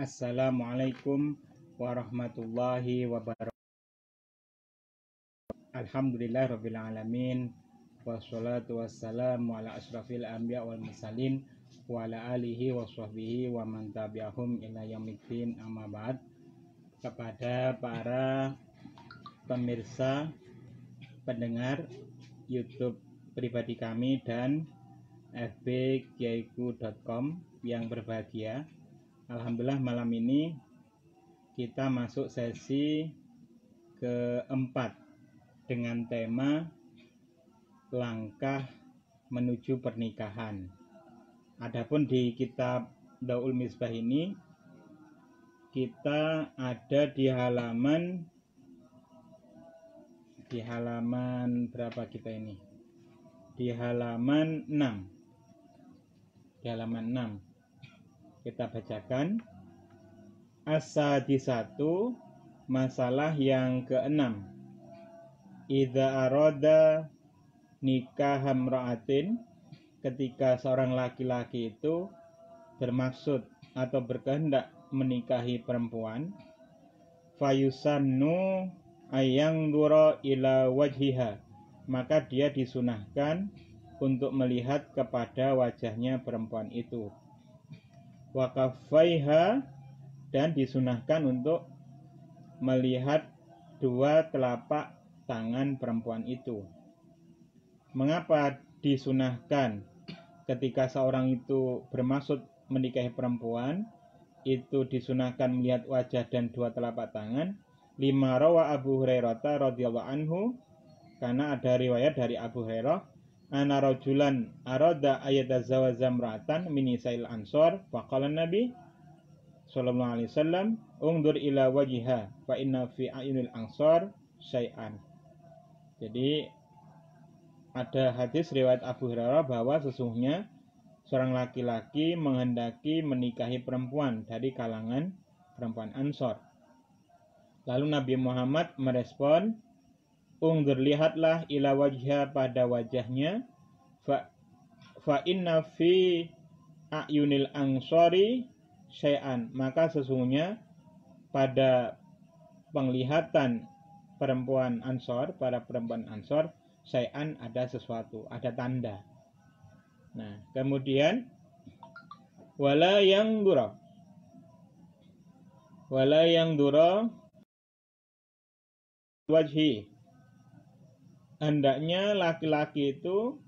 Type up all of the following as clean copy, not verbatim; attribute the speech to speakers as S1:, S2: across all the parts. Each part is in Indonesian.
S1: Assalamualaikum warahmatullahi wabarakatuh. Alhamdulillahirabbil alamin. Wassalatu wassalamu ala asyrafil anbiya wal mursalin wa ala alihi wa sahbihi wa man tabi'ahum ila yaumiddin, amma ba'd. Kepada para pemirsa pendengar YouTube pribadi kami dan FB kiaiku.com yang berbahagia, alhamdulillah malam ini kita masuk sesi keempat dengan tema langkah menuju pernikahan. Adapun di kitab Daul Misbah ini kita ada di halaman berapa kita ini? Di halaman 6. Di halaman 6 kita bacakan as-sadisatu, masalah yang keenam. Idza arada nikah imra'atin, ketika seorang laki-laki itu bermaksud atau berkehendak menikahi perempuan, fayusannu ayang dura ila wajhiha, maka dia disunahkan untuk melihat kepada wajahnya perempuan itu. Wa kaffaiha, dan disunahkan untuk melihat dua telapak tangan perempuan itu. Mengapa disunahkan ketika seorang itu bermaksud menikahi perempuan, itu disunahkan melihat wajah dan dua telapak tangan? Lima rawa Abu Hurairah radhiyallahu anhu, karena ada riwayat dari Abu Hurairah, ana rajulan arada ayatazawaja imra'atan min nisa'il ansor, faqala Nabi sallallahu alaihi wasallam ungdur ila wajhiha fa inna fi ayunil ansor syai'an. Jadi ada hadis riwayat Abu Hurairah bahwa sesungguhnya seorang laki-laki menghendaki menikahi perempuan dari kalangan perempuan Ansor. Lalu Nabi Muhammad merespon, ungdur, lihatlah, ila wajha, pada wajahnya, fa inna fi ayunil ansori syai'an, maka sesungguhnya pada penglihatan perempuan Ansor, para perempuan Ansor, syai'an, ada sesuatu, ada tanda. Nah, kemudian wala yang dura wajhi, hendaknya laki-laki itu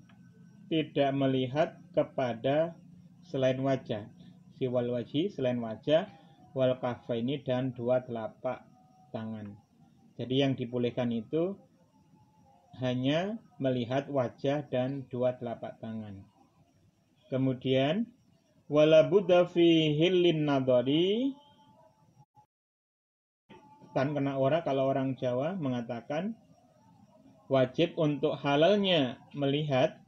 S1: tidak melihat kepada selain wajah, siwal wajhi, selain wajah, wal kafaini, dan dua telapak tangan. Jadi yang dibolehkan itu hanya melihat wajah dan dua telapak tangan. Kemudian wala budda fi hillin nadari, kan kena ora, kalau orang Jawa mengatakan wajib untuk halalnya melihat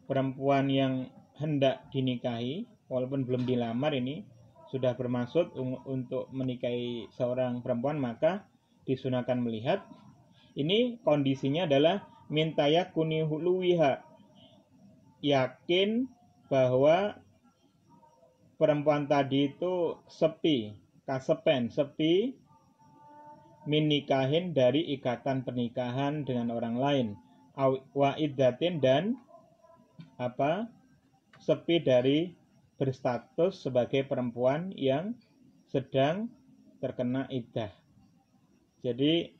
S1: perempuan yang hendak dinikahi, walaupun belum dilamar, ini sudah bermaksud untuk menikahi seorang perempuan, maka disunahkan melihat. Ini kondisinya adalah mintaya kuni huluwiha, yakin bahwa perempuan tadi itu sepi, kasepen, sepi, min nikahin, dari ikatan pernikahan dengan orang lain, wa iddatin, dan sepi dari berstatus sebagai perempuan yang sedang terkena iddah. Jadi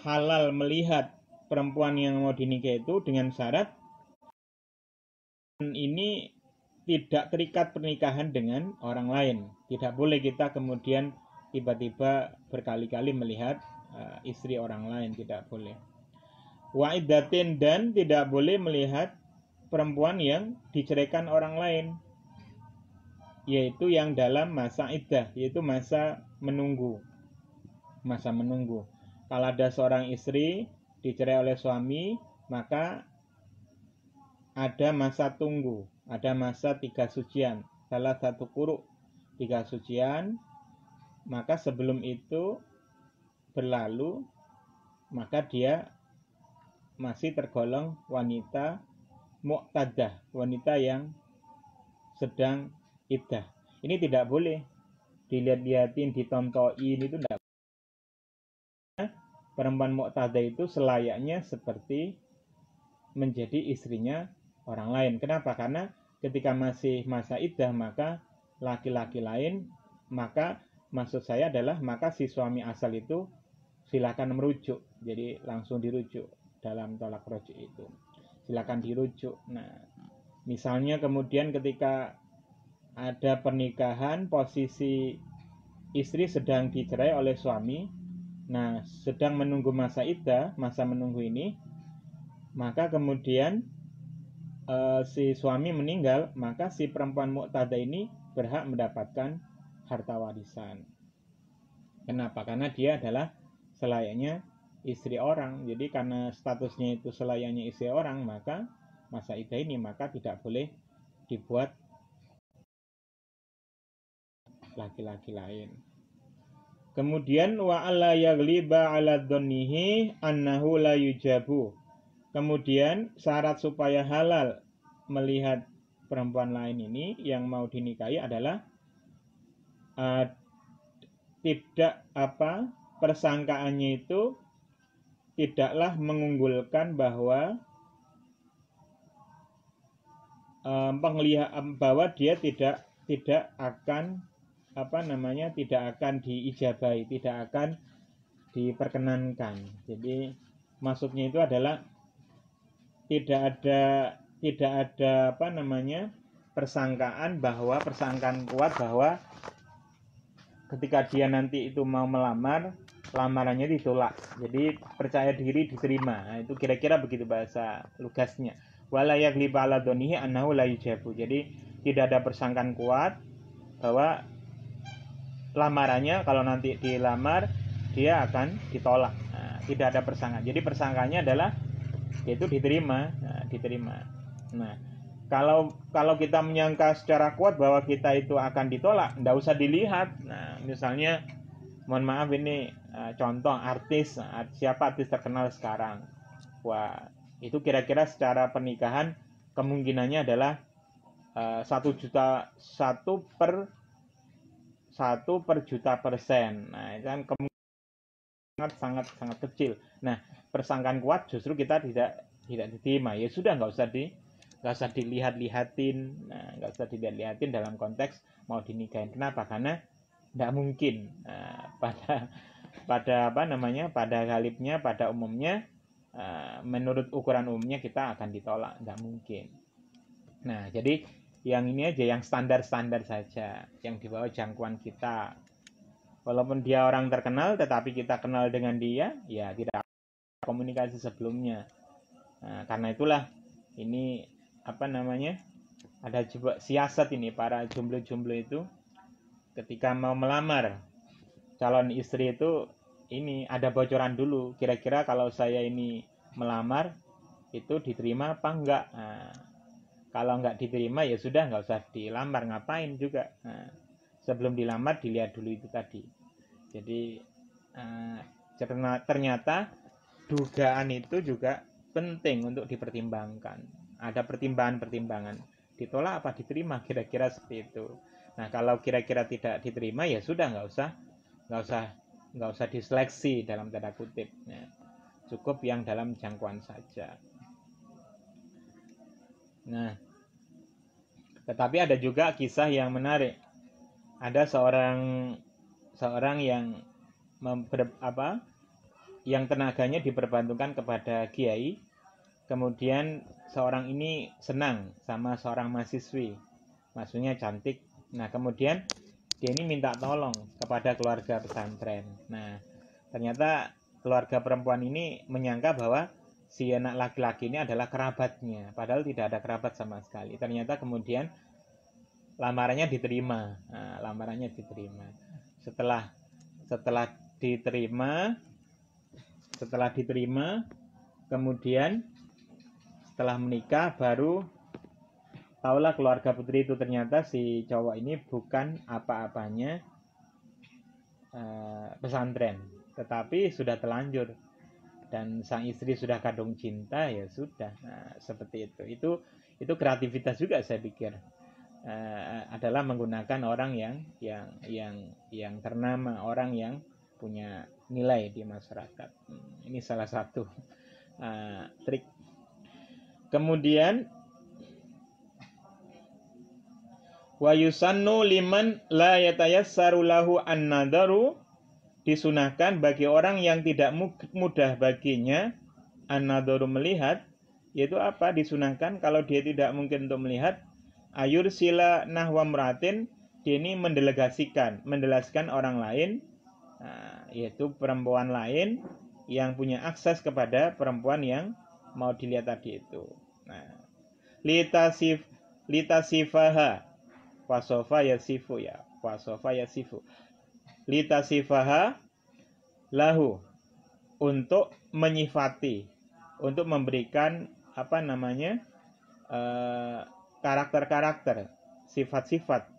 S1: halal melihat perempuan yang mau dinikahi itu dengan syarat ini tidak terikat pernikahan dengan orang lain. Tidak boleh kita kemudian tiba-tiba berkali-kali melihat istri orang lain, tidak boleh. Wa iddatin, dan tidak boleh melihat perempuan yang diceraikan orang lain, yaitu yang dalam masa iddah, yaitu masa menunggu. Kalau ada seorang istri dicerai oleh suami, maka ada masa tunggu, ada masa 3 sucian, salah satu kuruk 3 sucian. Maka sebelum itu berlalu, maka dia masih tergolong wanita mu'tadah, wanita yang sedang iddah. Ini tidak boleh dilihat-lihatin, ditontoin, itu enggak. Perempuan mu'tadah itu selayaknya seperti menjadi istrinya orang lain. Kenapa? Karena ketika masih masa iddah, maka laki-laki lain, maka maksud saya adalah maka si suami asal itu silakan merujuk. Jadi langsung dirujuk dalam tolak rujuk itu. Silakan dirujuk. Nah, misalnya kemudian ketika ada pernikahan, posisi istri sedang dicerai oleh suami, nah sedang menunggu masa iddah, masa menunggu ini, maka kemudian si suami meninggal, maka si perempuan mu'tadah ini berhak mendapatkan harta warisan. Kenapa? Karena dia adalah selayaknya istri orang. Jadi karena statusnya itu selayaknya istri orang, maka masa iddah ini maka tidak boleh dibuat laki-laki lain. Kemudian wa alla yaghliba ala dhannihi annahu la yujabu. Kemudian syarat supaya halal melihat perempuan lain ini yang mau dinikahi adalah tidak persangkaannya itu tidaklah mengunggulkan bahwa bahwa dia tidak akan tidak akan diijabahi, tidak akan diperkenankan. Jadi maksudnya itu adalah tidak ada persangkaan kuat bahwa ketika dia nanti itu mau melamar, lamarannya ditolak. Jadi percaya diri diterima. Nah, itu kira-kira begitu bahasa lugasnya. Wala yaghliba ala dhonihi annahu la yujabu. Jadi tidak ada persangkaan kuat bahwa lamarannya kalau nanti dilamar dia akan ditolak. Nah, tidak ada persangkaan. Jadi persangkaannya adalah yaitu diterima. Nah, kalau kita menyangka secara kuat bahwa kita itu akan ditolak, enggak usah dilihat. Nah, misalnya mohon maaf ini contoh artis, siapa artis terkenal sekarang? Wah, itu kira-kira secara pernikahan kemungkinannya adalah 1 per juta persen. Nah, itu kan kemungkinan sangat kecil. Nah, persangkaan kuat justru kita tidak diterima. Ya sudah, nggak usah dilihat-lihatin. Nah, nggak usah dilihat-lihatin dalam konteks mau dinikahin. Kenapa? Karena nggak mungkin. Pada galibnya, pada umumnya, menurut ukuran umumnya kita akan ditolak. Nggak mungkin. Nah, jadi yang ini aja, yang standar-standar saja, yang di bawah jangkauan kita. Walaupun dia orang terkenal, tetapi kita kenal dengan dia, ya tidak komunikasi sebelumnya. Nah, karena itulah ini ada juga siasat ini para jomblo-jomblo itu ketika mau melamar calon istri itu ini ada bocoran dulu. Kira-kira kalau saya ini melamar itu diterima apa enggak? Nah, kalau enggak diterima ya sudah, enggak usah dilamar, ngapain juga. Nah, sebelum dilamar dilihat dulu itu tadi. Jadi ternyata dugaan itu juga penting untuk dipertimbangkan. Ada pertimbangan-pertimbangan. Ditolak apa diterima, kira-kira seperti itu. Nah, kalau kira-kira tidak diterima ya sudah, enggak usah diseleksi dalam tanda kutip. Nah, cukup yang dalam jangkauan saja. Nah, tetapi ada juga kisah yang menarik. Ada seorang yang yang tenaganya diperbantukan kepada kiai. Kemudian seorang ini senang sama seorang mahasiswi, maksudnya cantik. Nah, kemudian dia ini minta tolong kepada keluarga pesantren. Nah, ternyata keluarga perempuan ini menyangka bahwa si anak laki-laki ini adalah kerabatnya, padahal tidak ada kerabat sama sekali. Ternyata kemudian lamarannya diterima. Nah, Setelah diterima, kemudian setelah menikah baru tahulah keluarga putri itu ternyata si cowok ini bukan apa-apanya pesantren, tetapi sudah telanjur dan sang istri sudah kadung cinta, ya sudah. Nah, seperti itu kreativitas juga saya pikir. adalah menggunakan orang yang ternama, orang yang punya nilai di masyarakat. Ini salah satu trik. Kemudian wa yusannu liman la yatayassaru lahu an-nadharu, disunahkan bagi orang yang tidak mudah baginya an-nadharu, melihat. Yaitu apa? Disunahkan kalau dia tidak mungkin untuk melihat, ayur sila nahwa mratin, dia ini mendelegasikan orang lain, yaitu perempuan lain yang punya akses kepada perempuan yang mau dilihat tadi itu. Nah, litasifaha wasofa yasifu, ya wasofa yasifu, litasifaha lahu, untuk menyifati, untuk memberikan karakter-karakter, sifat-sifat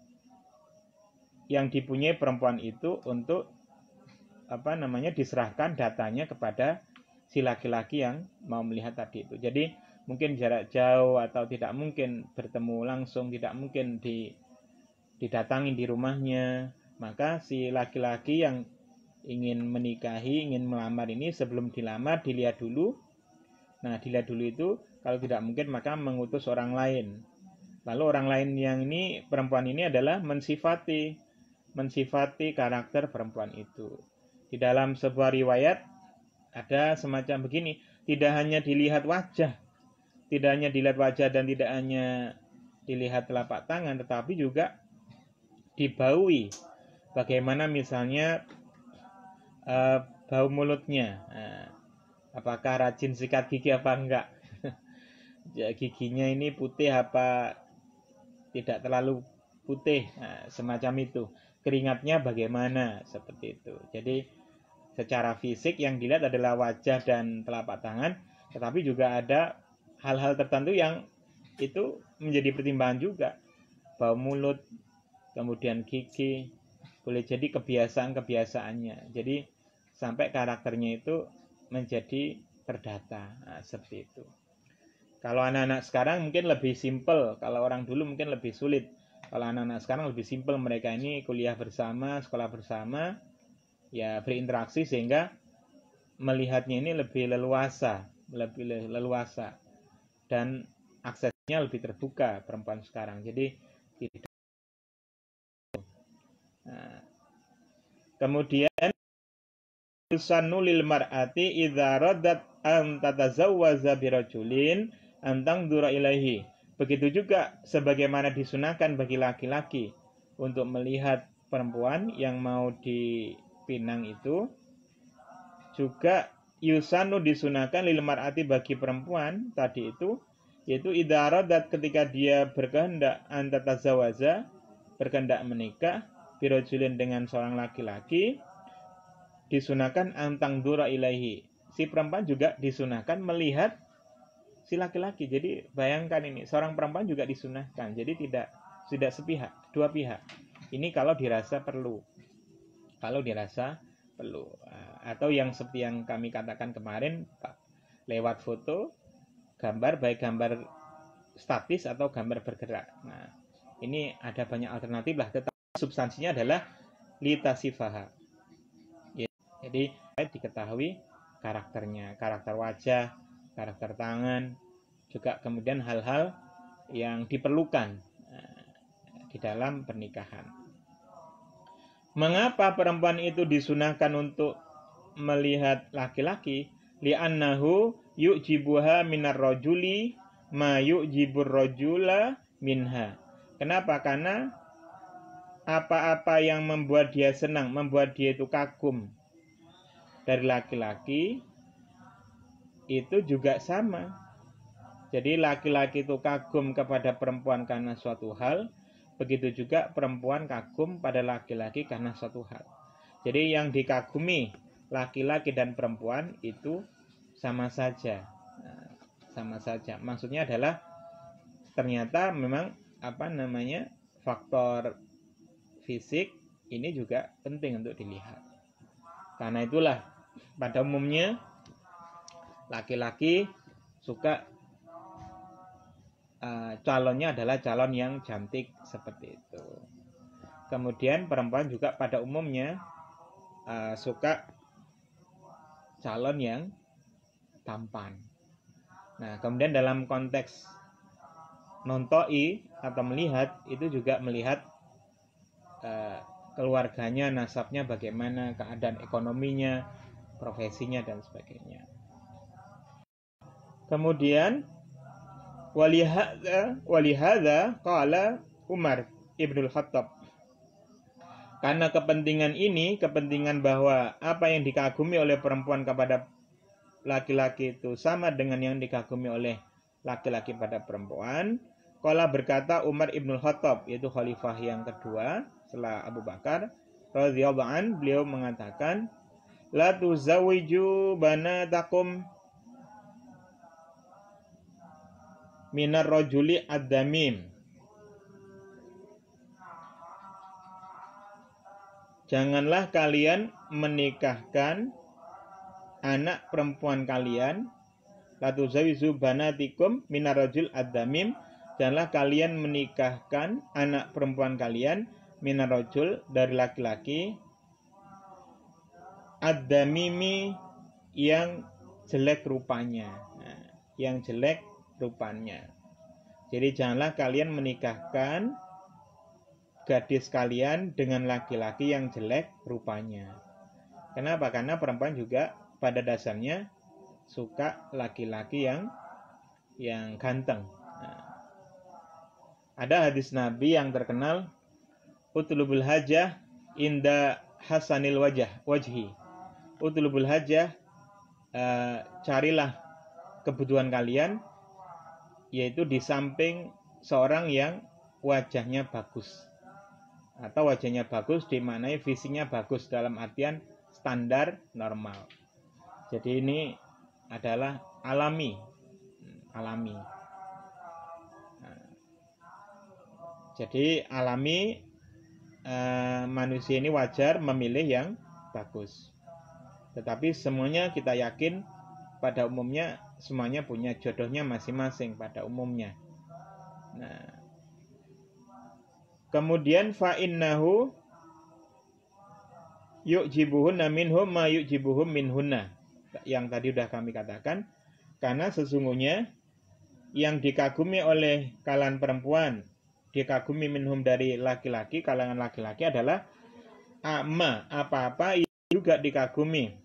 S1: yang dipunyai perempuan itu, untuk diserahkan datanya kepada si laki-laki yang mau melihat tadi itu. Jadi mungkin jarak jauh atau tidak mungkin bertemu langsung, tidak mungkin didatangi di rumahnya, maka si laki-laki yang ingin menikahi, ingin melamar ini, sebelum dilamar dilihat dulu. Nah, dilihat dulu itu kalau tidak mungkin maka mengutus orang lain. Lalu orang lain yang ini, perempuan ini adalah mensifati karakter perempuan itu. Di dalam sebuah riwayat ada semacam begini, tidak hanya dilihat wajah dan tidak hanya dilihat telapak tangan, tetapi juga dibaui. Bagaimana misalnya bau mulutnya, apakah rajin sikat gigi apa enggak, giginya ini putih apa tidak terlalu putih, semacam itu. Keringatnya bagaimana, seperti itu. Jadi secara fisik yang dilihat adalah wajah dan telapak tangan, tetapi juga ada hal-hal tertentu yang itu menjadi pertimbangan juga. Bau mulut, kemudian gigi, boleh jadi kebiasaannya. Jadi sampai karakternya itu menjadi terdata, seperti itu. Kalau anak-anak sekarang mungkin lebih simpel, kalau orang dulu mungkin lebih sulit. Kalau anak-anak sekarang lebih simpel, mereka ini kuliah bersama, sekolah bersama, ya berinteraksi, sehingga melihatnya ini lebih leluasa dan aksesnya lebih terbuka perempuan sekarang. Jadi tidak. Kemudian yusannu lil mar'ati idza radat an tatazawwaza birajulin antang dura ilahi. Begitu juga sebagaimana disunahkan bagi laki-laki untuk melihat perempuan yang mau dipinang itu, juga yusannu disunahkan lil mar'ati bagi perempuan tadi itu, yaitu idza radat, ketika dia berkehendak an tatazawwaza, berkehendak menikah, birajulin dengan seorang laki-laki, disunahkan antang dura ilahi, si perempuan juga disunahkan melihat si laki-laki. Jadi bayangkan ini, seorang perempuan juga disunahkan. Jadi tidak sepihak, dua pihak. Ini kalau dirasa perlu. Atau yang seperti yang kami katakan kemarin, lewat foto, gambar, baik gambar statis atau gambar bergerak. Nah, ini ada banyak alternatif lah, tetapi substansinya adalah litasifaha. Jadi diketahui karakternya, karakter wajah, karakter tangan, juga kemudian hal-hal yang diperlukan di dalam pernikahan. Mengapa perempuan itu disunahkan untuk melihat laki-laki? Li'annahu yu'jibuha minar rajuli ma yu'jibur rajula minha. Kenapa? Karena apa-apa yang membuat dia senang, membuat dia itu kagum dari laki-laki, itu juga sama. Jadi laki-laki itu kagum kepada perempuan karena suatu hal, begitu juga perempuan kagum pada laki-laki karena suatu hal. Jadi yang dikagumi laki-laki dan perempuan itu sama saja. Maksudnya adalah ternyata memang faktor fisik ini juga penting untuk dilihat. Karena itulah pada umumnya laki-laki suka calonnya adalah calon yang cantik seperti itu. Kemudian perempuan juga pada umumnya suka calon yang tampan. Nah, kemudian dalam konteks nontoi atau melihat, itu juga melihat keluarganya, nasabnya bagaimana, keadaan ekonominya, profesinya dan sebagainya. Kemudian walihada qala Umar Ibnul Khattab. Karena kepentingan ini, kepentingan bahwa apa yang dikagumi oleh perempuan kepada laki-laki itu sama dengan yang dikagumi oleh laki-laki pada perempuan. Qala berkata Umar Ibnul Khattab, yaitu khalifah yang kedua setelah Abu Bakar radhiyallahu an, beliau mengatakan, la tuzawiju banatakum minar rajuli ad-damim. Janganlah kalian menikahkan anak perempuan kalian, la tuzawiju banatikum minar rajul ad-damim. Janganlah kalian menikahkan anak perempuan kalian minar rajul dari laki-laki ad-damimi yang jelek rupanya. Nah, yang jelek rupanya. Jadi janganlah kalian menikahkan gadis kalian dengan laki-laki yang jelek rupanya. Kenapa? Karena perempuan juga pada dasarnya suka laki-laki yang ganteng. Nah, ada hadis Nabi yang terkenal, utlubul hajah inda hasanil wajhi. Utlubul hajah, carilah kebutuhan kalian, yaitu di samping seorang yang wajahnya bagus. Atau wajahnya bagus dimaknai fisiknya bagus dalam artian standar normal. Jadi ini adalah alami. Jadi alami, manusia ini wajar memilih yang bagus. Tetapi semuanya kita yakin pada umumnya semuanya punya jodohnya masing-masing pada umumnya. Nah, kemudian fa innahu yu'jibuhunna minhum ma yu'jibuhum minhunna. Yang tadi sudah kami katakan, karena sesungguhnya yang dikagumi oleh kalangan perempuan, dikagumi minhum dari laki-laki, kalangan laki-laki adalah apa-apa juga dikagumi,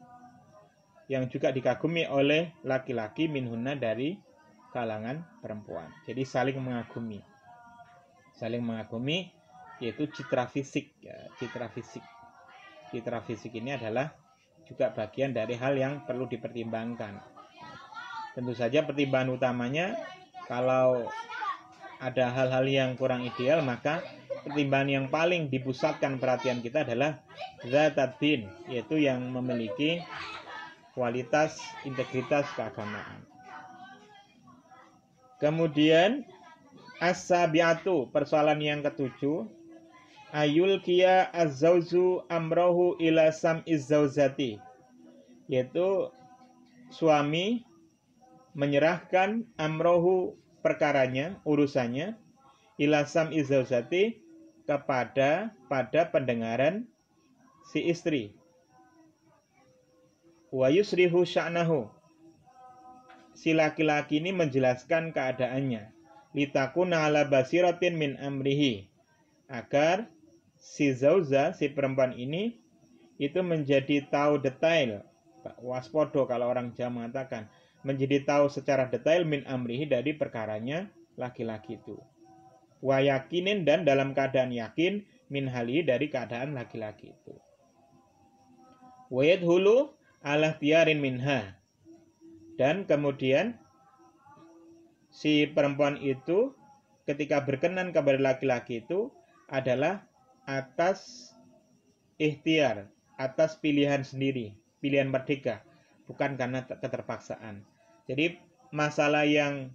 S1: yang juga dikagumi oleh laki-laki minhunna dari kalangan perempuan. Jadi saling mengagumi. Saling mengagumi, yaitu citra fisik. Ya, citra fisik. Citra fisik ini adalah juga bagian dari hal yang perlu dipertimbangkan. Tentu saja pertimbangan utamanya, kalau ada hal-hal yang kurang ideal, maka pertimbangan yang paling dipusatkan perhatian kita adalah zataddin, yaitu yang memiliki kualitas integritas keagamaan. Kemudian as-sabiatu, persoalan yang ketujuh, ayul kiya az-zawju amrohu ila sam'iz zawjati, yaitu suami menyerahkan amrohu perkaranya, urusannya, ila sam'iz zawjati pada pendengaran si istri. Wa yusrihu sya'nahu, si laki-laki ini menjelaskan keadaannya, litakuna ala basiratin min amrihi, agar si zauza, si perempuan ini itu menjadi tahu detail, waspodo kalau orang Jawa mengatakan, menjadi tahu secara detail min amrihi, dari perkaranya laki-laki itu. Wa yakinin, dan dalam keadaan yakin, min hali, dari keadaan laki-laki itu. Wa yadhulu ala tiyarin minha, dan kemudian si perempuan itu ketika berkenan kepada laki-laki itu adalah atas ikhtiar, atas pilihan sendiri, pilihan merdeka, bukan karena keterpaksaan. Jadi masalah yang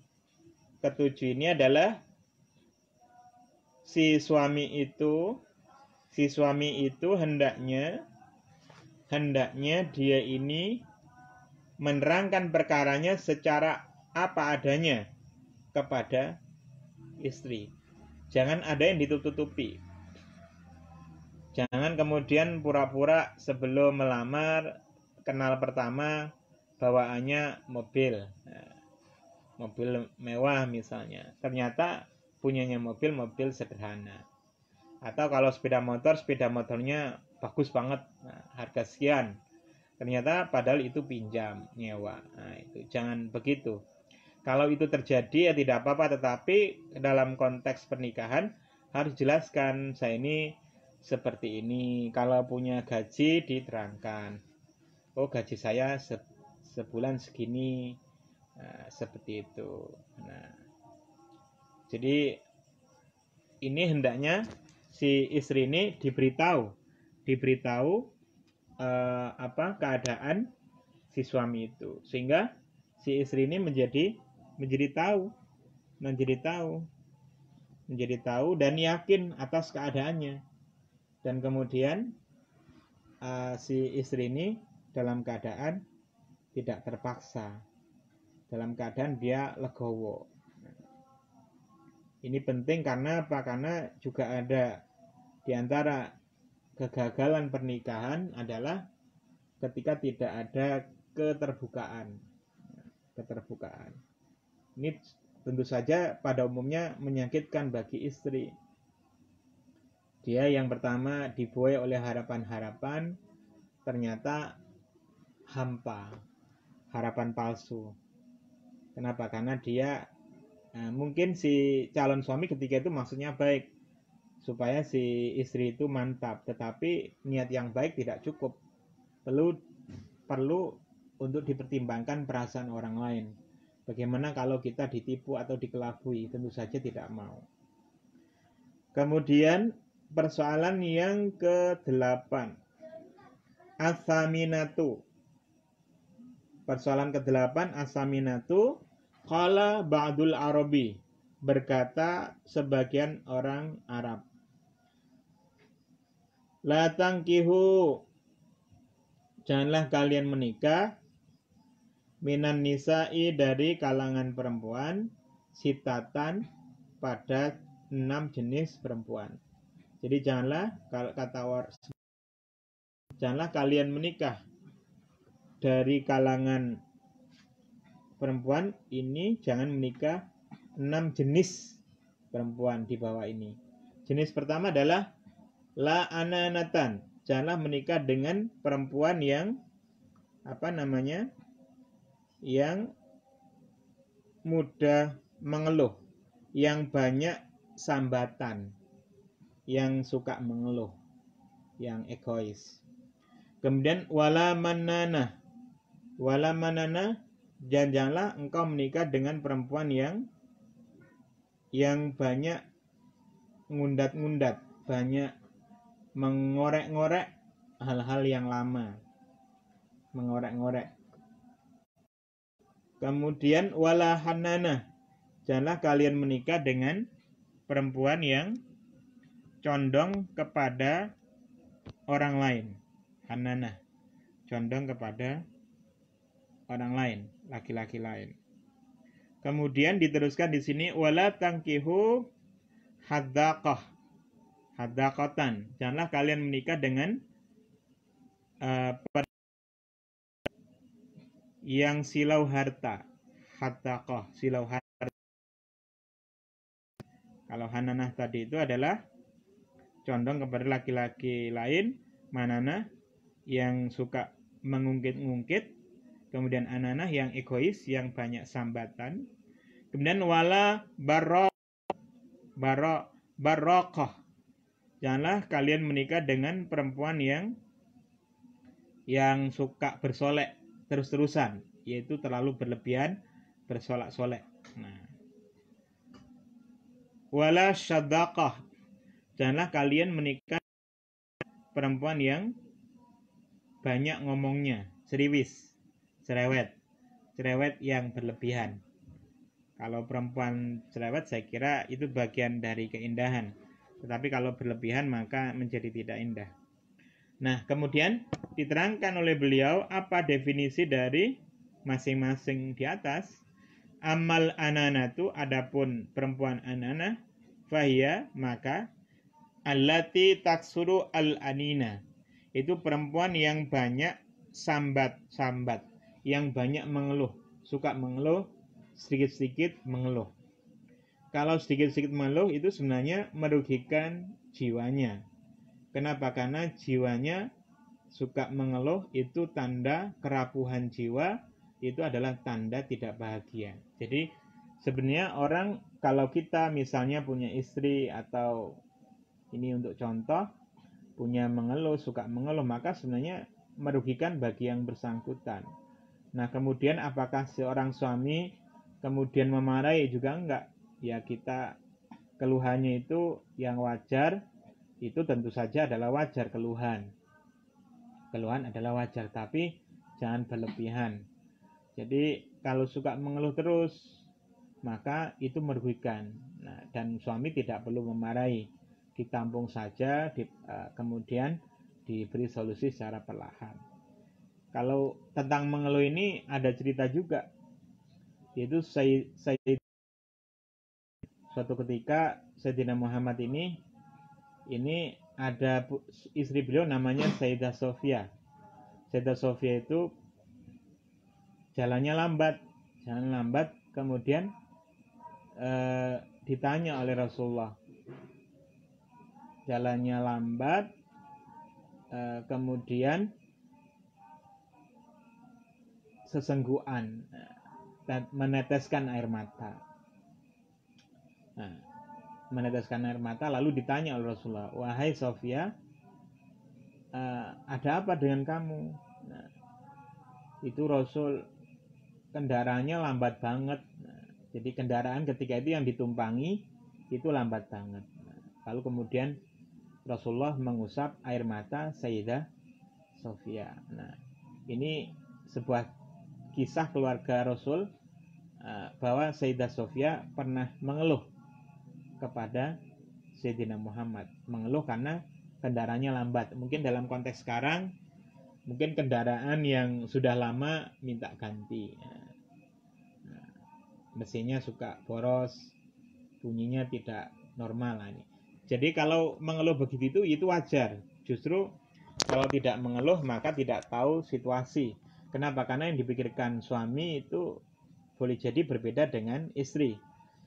S1: ketujuh ini adalah si suami itu hendaknya dia ini menerangkan perkaranya secara apa adanya kepada istri. Jangan ada yang ditutupi. Jangan kemudian pura-pura sebelum melamar, kenal pertama bawaannya mobil, mobil mewah misalnya. Ternyata punyanya mobil sederhana. Atau kalau sepeda motornya bagus banget, harga sekian. Ternyata padahal itu pinjam, nyewa. Nah, itu jangan begitu. Kalau itu terjadi ya tidak apa-apa, tetapi dalam konteks pernikahan harus jelaskan, saya ini seperti ini. Kalau punya gaji diterangkan, oh gaji saya sebulan segini, seperti itu. Nah, jadi ini hendaknya si istri ini diberitahu keadaan si suami itu, sehingga si istri ini menjadi tahu dan yakin atas keadaannya. Dan kemudian si istri ini dalam keadaan tidak terpaksa, dalam keadaan dia legowo. Ini penting karena apa? Karena juga ada di antara kegagalan pernikahan adalah ketika tidak ada keterbukaan. Ini tentu saja pada umumnya menyakitkan bagi istri. Dia yang pertama dibuai oleh harapan-harapan, ternyata hampa, harapan palsu. Kenapa? Karena dia mungkin si calon suami ketika itu maksudnya baik, supaya si istri itu mantap, tetapi niat yang baik tidak cukup. Perlu untuk dipertimbangkan perasaan orang lain. Bagaimana kalau kita ditipu atau dikelabui? Tentu saja tidak mau. Kemudian persoalan yang ke-8, as-saminatu. Persoalan ke-8, as-saminatu. Qala ba'dul Arabi, berkata sebagian orang Arab, la tangkihu, janganlah kalian menikah, minan nisa'i, dari kalangan perempuan, sitatan, pada 6 jenis perempuan. Jadi janganlah kalian menikah dari kalangan perempuan ini, jangan menikah 6 jenis perempuan di bawah ini. Jenis pertama adalah la ananatan, janganlah menikah dengan perempuan yang yang mudah mengeluh, yang banyak sambatan, yang suka mengeluh, yang egois. Kemudian wala manana, janganlah engkau menikah dengan perempuan yang banyak ngundat-ngundat, banyak mengorek-ngorek hal-hal yang lama, mengorek-ngorek. Kemudian wala hanana, janganlah kalian menikah dengan perempuan yang condong kepada orang lain. Hanana, condong kepada orang lain, laki-laki lain. Kemudian diteruskan di sini wala tangkihu haddaqatan, janganlah kalian menikah dengan yang silau harta. Haddaqah, silau harta. Kalau hananah tadi itu adalah condong kepada laki-laki lain, mananah yang suka mengungkit-ungkit, kemudian ananah yang egois, yang banyak sambatan. Kemudian wala barokah, janganlah kalian menikah dengan perempuan yang suka bersolek terus-terusan, yaitu terlalu berlebihan bersolek-solek. Nah, wala syadaqah, janganlah kalian menikah perempuan yang banyak ngomongnya, cerewet yang berlebihan. Kalau perempuan cerewet saya kira itu bagian dari keindahan, tetapi kalau berlebihan maka menjadi tidak indah. Nah, kemudian diterangkan oleh beliau apa definisi dari masing-masing di atas. Amal ananatu, adapun perempuan anana, fahiya, maka allati taksuru al-anina, itu perempuan yang banyak sambat-sambat, yang banyak mengeluh, suka mengeluh, sedikit-sedikit mengeluh. Kalau sedikit-sedikit mengeluh itu sebenarnya merugikan jiwanya. Kenapa? Karena jiwanya suka mengeluh, itu tanda kerapuhan jiwa, itu adalah tanda tidak bahagia. Jadi sebenarnya orang, kalau kita misalnya punya istri, atau ini untuk contoh, punya mengeluh, suka mengeluh, maka sebenarnya merugikan bagi yang bersangkutan. Nah, kemudian apakah seorang suami kemudian memarahi? Juga enggak. Ya, kita keluhannya itu yang wajar, itu tentu saja adalah wajar keluhan. Keluhan adalah wajar, tapi jangan berlebihan. Jadi kalau suka mengeluh terus, maka itu merugikan. Nah, dan suami tidak perlu memarahi, ditampung saja, kemudian diberi solusi secara perlahan. Kalau tentang mengeluh ini ada cerita juga, yaitu suatu ketika Sayyidina Muhammad ini ada istri beliau namanya Sayyidah Sofia. Sayyidah Sofia itu jalan lambat, kemudian ditanya oleh Rasulullah, jalannya lambat, kemudian sesenggukan dan meneteskan air mata. Nah, meneteskan air mata, lalu ditanya oleh Rasulullah, wahai Sofia, ada apa dengan kamu? Nah, itu Rasul kendaraannya lambat banget. Nah, jadi kendaraan ketika itu yang ditumpangi itu lambat banget. Nah, lalu kemudian Rasulullah mengusap air mata Sayyidah Sofia. Nah, ini sebuah kisah keluarga Rasul, bahwa Sayyidah Sofia pernah mengeluh kepada Sayyidina Muhammad, mengeluh karena kendaraannya lambat. Mungkin dalam konteks sekarang, mungkin kendaraan yang sudah lama minta ganti, mesinnya suka boros, bunyinya tidak normal. Jadi kalau mengeluh begitu itu wajar. Justru kalau tidak mengeluh maka tidak tahu situasi. Kenapa? Karena yang dipikirkan suami itu boleh jadi berbeda dengan istri.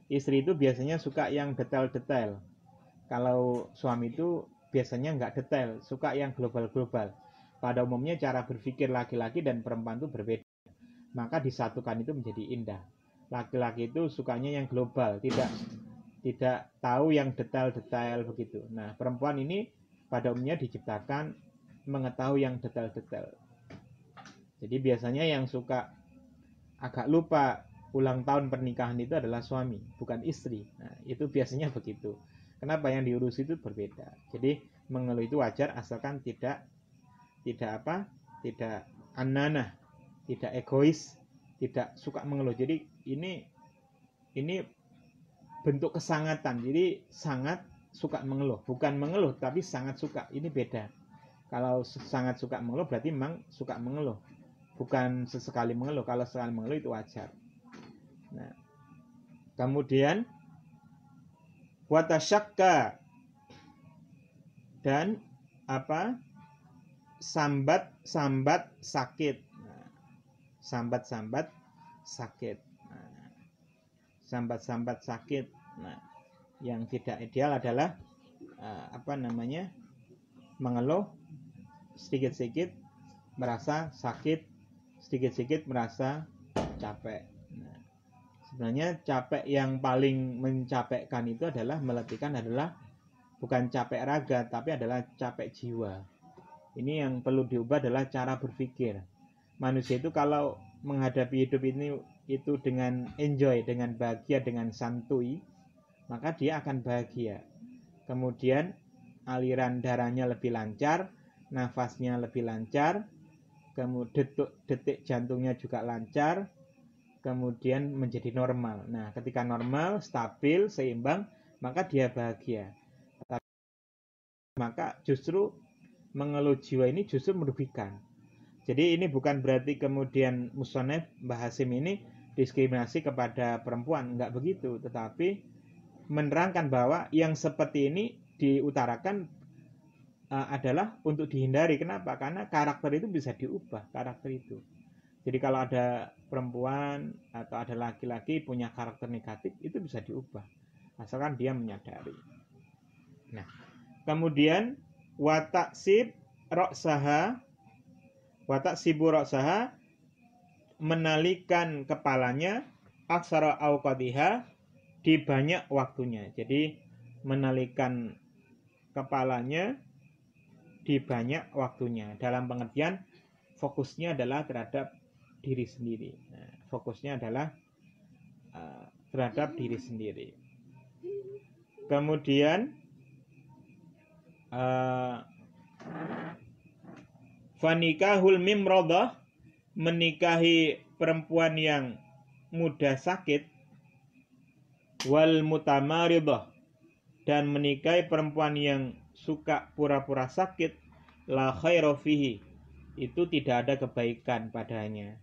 S1: Istri itu biasanya suka yang detail-detail. Kalau suami itu biasanya nggak detail, suka yang global-global. Pada umumnya cara berpikir laki-laki dan perempuan itu berbeda. Maka disatukan itu menjadi indah. Laki-laki itu sukanya yang global, tidak tahu yang detail-detail begitu. Nah, perempuan ini pada umumnya diciptakan mengetahui yang detail-detail. Jadi biasanya yang suka agak lupa ulang tahun pernikahan itu adalah suami, bukan istri. Nah, itu biasanya begitu. Kenapa? Yang diurus itu berbeda. Jadi mengeluh itu wajar asalkan tidak ananah, tidak egois, tidak suka mengeluh. Jadi ini bentuk kesangatan. Jadi sangat suka mengeluh, bukan mengeluh tapi sangat suka. Ini beda. Kalau sangat suka mengeluh berarti memang suka mengeluh, bukan sesekali mengeluh. Kalau sekali mengeluh itu wajar. Nah, kemudian watasyakka, dan sambat-sambat sakit. Nah, sambat-sambat sakit. Nah, sambat-sambat sakit. Nah, yang tidak ideal adalah mengeluh sedikit-sedikit merasa sakit, sedikit-sedikit merasa capek. Nah, sebenarnya capek yang paling mencapekkan itu adalah bukan capek raga, tapi adalah capek jiwa. Ini yang perlu diubah adalah cara berpikir. Manusia itu kalau menghadapi hidup ini itu dengan enjoy, dengan bahagia, dengan santuy, maka dia akan bahagia. Kemudian aliran darahnya lebih lancar, nafasnya lebih lancar, kemudian detik jantungnya juga lancar, kemudian menjadi normal. Nah, ketika normal, stabil, seimbang, maka dia bahagia. Maka justru mengeluh jiwa ini justru merugikan. Jadi ini bukan berarti kemudian musonef Mbah Hasim ini diskriminasi kepada perempuan, enggak begitu, tetapi menerangkan bahwa yang seperti ini diutarakan adalah untuk dihindari. Kenapa? Karena karakter itu bisa diubah, karakter itu. Jadi kalau ada perempuan atau ada laki-laki punya karakter negatif, itu bisa diubah, asalkan dia menyadari. Nah, kemudian wataksib roksaha, wataksibu roksaha, menalikan kepalanya, aksara auqadiha, di banyak waktunya. Jadi menalikan kepalanya di banyak waktunya, dalam pengertian fokusnya adalah terhadap diri sendiri. Nah, fokusnya adalah terhadap diri sendiri. Kemudian fanikahul mimrodah, menikahi perempuan yang mudah sakit, wal mutamaridah, dan menikahi perempuan yang suka pura-pura sakit, la khaira fihi, itu tidak ada kebaikan padanya.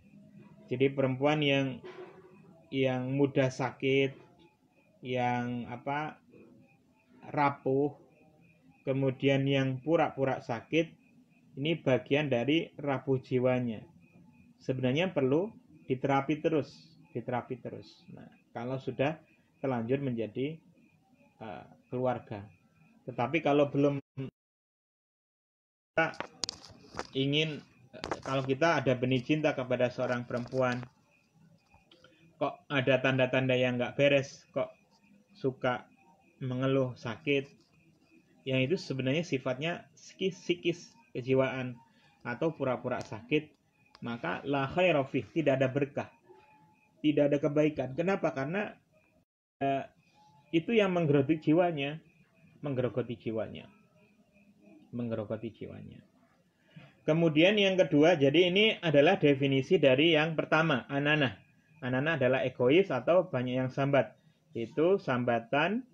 S1: Jadi perempuan yang mudah sakit, yang rapuh, kemudian yang pura-pura sakit, ini bagian dari rapuh jiwanya. Sebenarnya perlu diterapi terus. Nah, kalau sudah terlanjur menjadi keluarga. Tetapi kalau belum, kita ingin, kalau kita ada benih cinta kepada seorang perempuan, kok ada tanda-tanda yang nggak beres, kok suka mengeluh sakit, yang itu sebenarnya sifatnya psikis, kejiwaan, atau pura-pura sakit, maka la khaira fih, tidak ada berkah, tidak ada kebaikan. Kenapa? Karena itu yang menggerogoti jiwanya. Kemudian yang kedua, jadi ini adalah definisi dari yang pertama, ananah. Ananah adalah egois atau banyak yang sambat. Itu sambatan,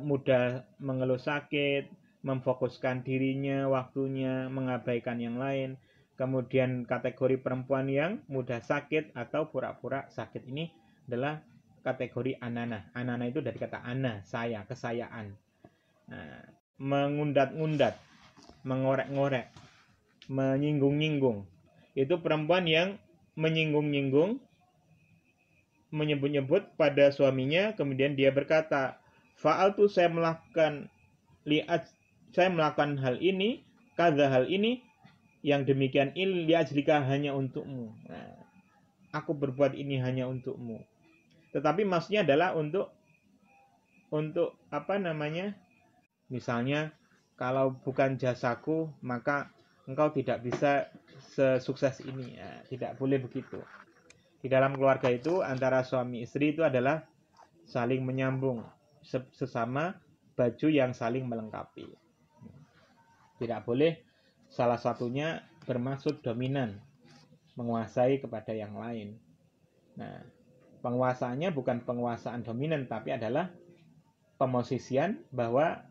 S1: mudah mengeluh sakit, memfokuskan dirinya, waktunya, mengabaikan yang lain. Kemudian kategori perempuan yang mudah sakit atau pura-pura sakit, ini adalah kategori ananah. Ananah itu dari kata ana, saya, kesayaan. Nah, mengundat-undat, mengorek-ngorek, menyinggung-nyinggung. Itu perempuan yang menyinggung-nyinggung, menyebut-nyebut pada suaminya, kemudian dia berkata, fa'altu, saya melakukan hal ini, kadza hal ini, yang demikian ini liajlika, hanya untukmu. Nah, aku berbuat ini hanya untukmu. Tetapi maksudnya adalah untuk misalnya, kalau bukan jasaku maka engkau tidak bisa sesukses ini. Ya, tidak boleh begitu. Di dalam keluarga itu, antara suami istri itu adalah saling menyambung, sesama baju yang saling melengkapi. Tidak boleh salah satunya bermaksud dominan, menguasai kepada yang lain. Nah, penguasaannya bukan penguasaan dominan, tapi adalah pemosisian bahwa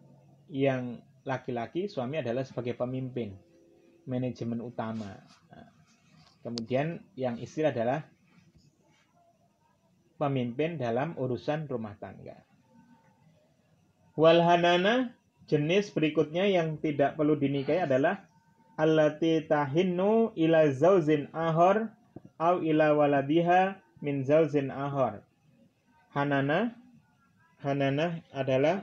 S1: yang laki-laki, suami, adalah sebagai pemimpin, manajemen utama. Nah, kemudian yang istri adalah pemimpin dalam urusan rumah tangga. Walhanana, jenis berikutnya yang tidak perlu dinikahi adalah allati tahinnu ila zauzin ahor au ila waladiha min zauzin ahor. Hanana adalah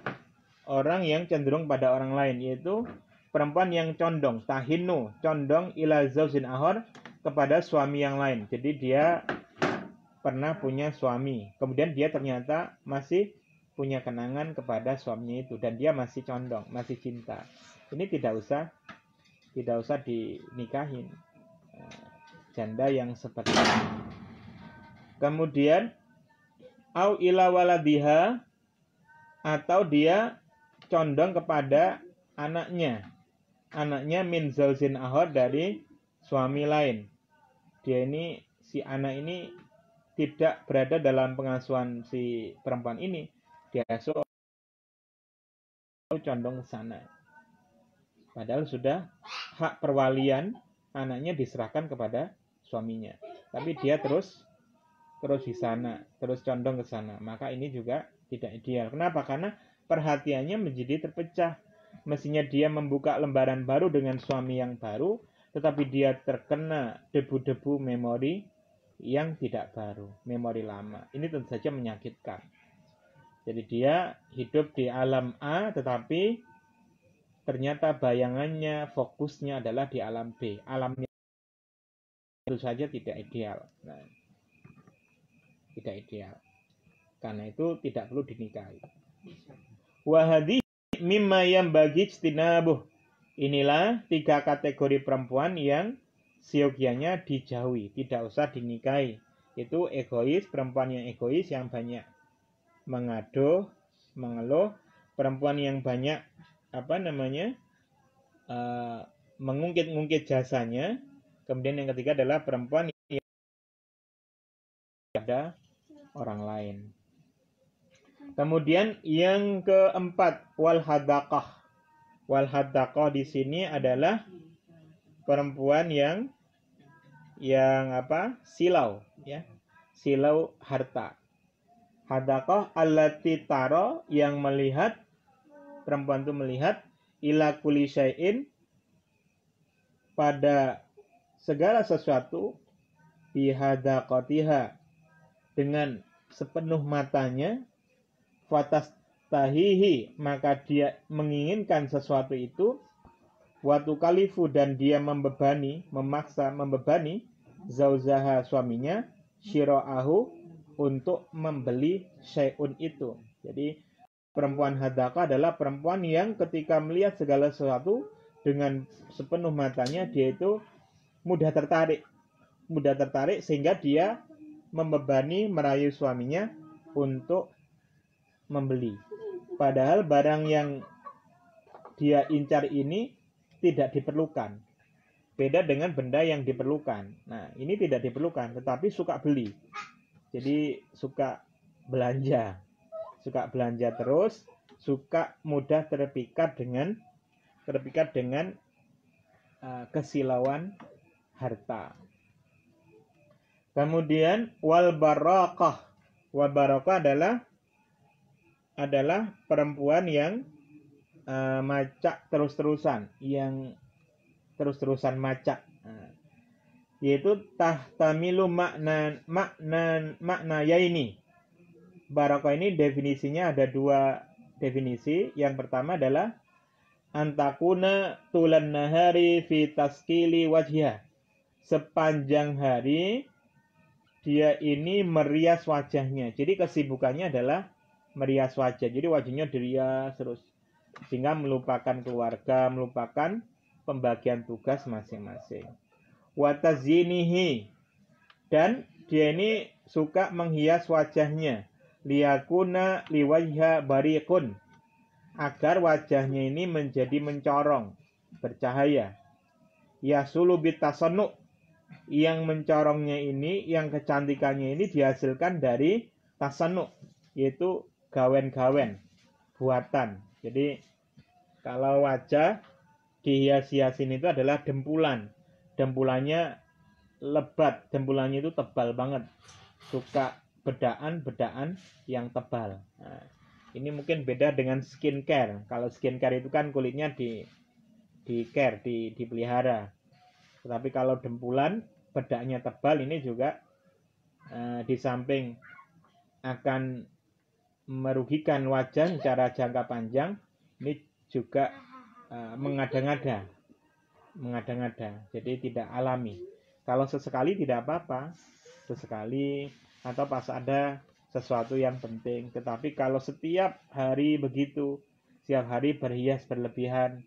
S1: orang yang cenderung pada orang lain, yaitu perempuan yang condong, tahinu, condong ila zauzin ahor, kepada suami yang lain. Jadi dia pernah punya suami, kemudian dia ternyata masih punya kenangan kepada suaminya itu, dan dia masih condong, masih cinta. Ini tidak usah dinikahin, janda yang seperti ini. Kemudian au ila waladiha, atau dia condong kepada anaknya min zauzin ahor, dari suami lain. Dia ini, si anak ini tidak berada dalam pengasuhan si perempuan ini, dia condong ke sana. Padahal sudah hak perwalian anaknya diserahkan kepada suaminya, tapi dia terus terus di sana, terus condong ke sana. Maka ini juga tidak ideal. Kenapa? Karena perhatiannya menjadi terpecah. Mestinya dia membuka lembaran baru dengan suami yang baru, tetapi dia terkena debu-debu memori yang tidak baru, memori lama. Ini tentu saja menyakitkan. Jadi dia hidup di alam A, tetapi ternyata bayangannya, fokusnya adalah di alam B. Alamnya itu saja tidak ideal. Nah, tidak ideal. Karena itu tidak perlu dinikahi. Wahadi mimma yang bagi istinabuh. Inilah 3 kategori perempuan yang siogianya dijauhi, tidak usah dinikahi. Itu egois, perempuan yang egois yang banyak mengaduh, mengeluh, perempuan yang banyak mengungkit-ungkit jasanya. Kemudian yang ketiga adalah perempuan yang ada orang lain. Kemudian yang keempat, wal hadaqah. Wal hadaqah di sini adalah perempuan yang silau, ya. Silau harta. Hadaqah allati taro, yang melihat, perempuan itu melihat ila kulli syai'in, pada segala sesuatu, bihadaqatiha, dengan sepenuh matanya, fatas tahihi, maka dia menginginkan sesuatu itu, watu kalifu, dan dia memaksa membebani zauzaha, suaminya, syira'ahu, untuk membeli syai'un itu. Jadi perempuan hadaqah adalah perempuan yang ketika melihat segala sesuatu dengan sepenuh matanya, dia itu mudah tertarik sehingga dia membebani, merayu suaminya untuk membeli. Padahal barang yang dia incar ini tidak diperlukan. Beda dengan benda yang diperlukan. Nah, ini tidak diperlukan, tetapi suka beli. Jadi suka belanja. Suka belanja terus, suka mudah terpikat dengan kesilauan harta. Kemudian wal barakah. Wal barakah adalah perempuan yang macak terus-terusan, yang terus-terusan macak. Yaitu tahtamilu makna yaini. Barakah ini definisinya ada 2 definisi. Yang pertama adalah antakuna tulan nahari fi taskili wajhiha. Sepanjang hari dia ini merias wajahnya. Jadi kesibukannya adalah merias wajah. Jadi wajahnya dirias terus, sehingga melupakan keluarga, melupakan pembagian tugas masing-masing. Watazinihi, dan dia ini suka menghias wajahnya, liyakuna liwajha bariqun, agar wajahnya ini menjadi mencorong, bercahaya. Yasulu bitasannu, yang mencorongnya ini, yang kecantikannya ini dihasilkan dari tasannu, yaitu gawen-gawen buatan. Jadi kalau wajah dihias-hiasin itu adalah dempulan. Dempulannya lebat, dempulannya itu tebal banget. Suka bedaan yang tebal. Nah, ini mungkin beda dengan skincare. Kalau skincare itu kan kulitnya dipelihara. Tetapi kalau dempulan, bedaknya tebal, ini juga di samping akan merugikan wajah secara jangka panjang, ini juga mengada-ngada, jadi tidak alami. Kalau sesekali tidak apa-apa, sesekali atau pas ada sesuatu yang penting. Tetapi kalau setiap hari begitu, setiap hari berhias berlebihan,